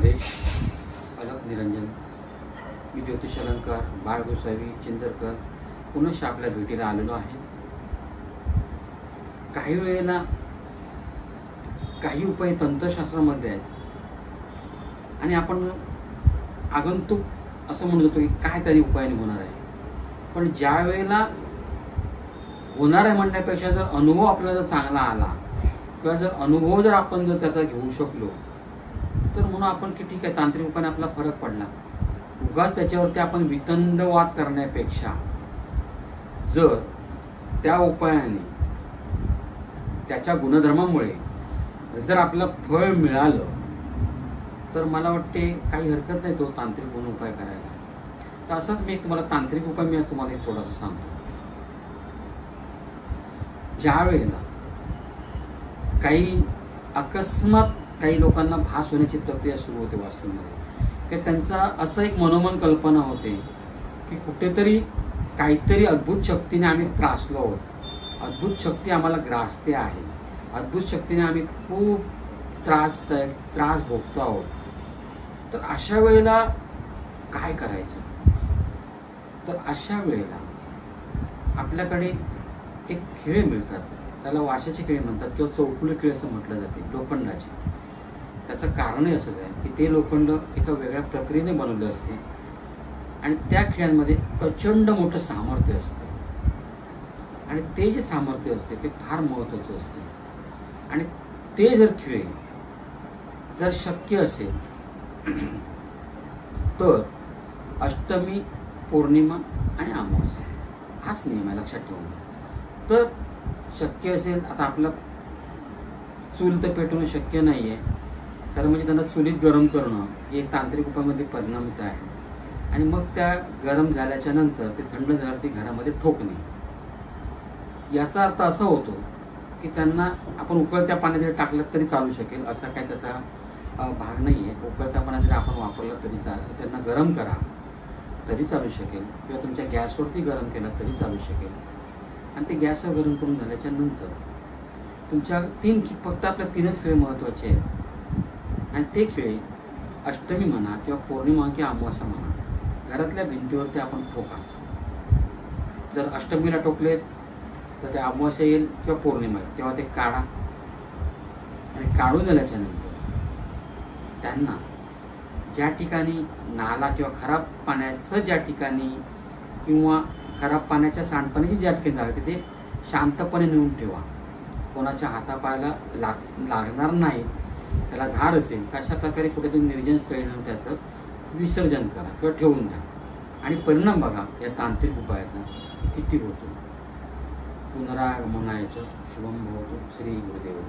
आदेश अलक निरंजन। मी ज्योतिष अलंकार बाळगोसावी चिंदरकर पुनश्च आपल्या भेटीला आलेलो आहे। काही वेळेला काही उपाय तंत्रशास्त्रामध्ये आहेत आणि आपण आगंतुक असं म्हणत होतो की काय तरी उपायाने होणार आहे, पण ज्या वेळेला होणार आहे म्हणण्यापेक्षा जर अनुभव आपल्याला जर चांगला आला किंवा जर अनुभव जर आपण जर त्याचा घेऊ शकलो तर म्हणून आपण की ठीक आहे तांत्रिक उपायाने आपला फरक पडला, उगाच त्याच्यावरती आपण वितंडवाद करण्यापेक्षा जर त्या उपायाने त्याच्या गुणधर्मामुळे जर आपलं फळ मिळालं तर मला वाटते काही हरकत नाही तो तांत्रिक गुण उपाय करायला। तर असाच मी तुम्हाला तांत्रिक उपाय मी तुम्हाला एक थोडासा सांगतो। ज्या वेळेला काही अकस्मात काही लोकांना भास होण्याची प्रक्रिया सुरू होते वास्तूमध्ये, की त्यांचा असं एक मनोमन कल्पना होते की कुठेतरी काहीतरी अद्भुत शक्तीने आम्ही त्रासलो आहोत, अद्भुत शक्ती आम्हाला ग्रासते आहे, अद्भुत शक्तीने आम्ही खूप त्रास भोगतो आहोत। तर अशा वेळेला काय करायचं? तर अशा वेळेला आपल्याकडे एक खिळे मिळतात, त्याला वाशाचे खिळे म्हणतात किंवा चौकुले खिळे असं म्हटलं जाते, लोखंडाचे। त्याचं कारणही असंच आहे की ते लोखंड एका वेगळ्या प्रक्रियेने बनवले असते आणि त्या खिळ्यांमध्ये प्रचंड मोठं सामर्थ्य असते आणि ते जे सामर्थ्य असते ते फार महत्त्वाचं असते। आणि ते जर खिळे जर शक्य असेल तर अष्टमी, पौर्णिमा आणि अमावास्या हाच नियम आहे, लक्षात ठेवून। तर शक्य असेल, आता आपलं चूल तर पेटवणं शक्य नाही आहे, तर म्हणजे त्यांना चुलीत गरम करणं हे एक तांत्रिक उपायामध्ये परिणामित आहे। आणि मग त्या गरम झाल्याच्या नंतर ते थंड झाल्यावरती घरामध्ये ठोकणे, याचा अर्थ असा होतो की त्यांना आपण उकळत्या पाण्यात जरी टाकलं तरी चालू शकेल, असा काय त्याचा भाग नाही आहे। उकळत्या पाण्यात जरी आपण वापरलं तरी चालेल, त्यांना गरम करा तरी चालू शकेल किंवा तुमच्या गॅसवरती गरम केला तरी चालू शकेल। आणि ते गॅसवर गरम करून झाल्याच्या नंतर तुमच्या फक्त आपल्या 3च खिळे महत्त्वाचे आहेत आणि ते खिळे अष्टमी म्हणा किंवा पौर्णिमा किंवा अमावास्या म्हणा घरातल्या भिंतीवरती आपण ठोका। जर अष्टमीला टोकले तर ते अमावास्या येईल किंवा पौर्णिमा येईल तेव्हा ते काढा आणि काढून झाल्याच्या नंतर त्यांना ज्या ठिकाणी नाला किंवा खराब पाण्याचं ज्या ठिकाणी किंवा खराब पाण्याच्या सांडपाण्याची ज्या ठिकाणी जागा तिथे शांतपणे नेऊन ठेवा, कोणाच्या हातापायाला लागणार नाही, त्याला धार असेल अशा प्रकारे कुठेतरी निर्जन स्थळी नेऊन त्याचं विसर्जन करा किंवा ठेवून द्या आणि परिणाम बघा या तांत्रिक उपायाचा किती होतो। पुनरागमनायचं शुभम भवतु। श्री गुरुदेव।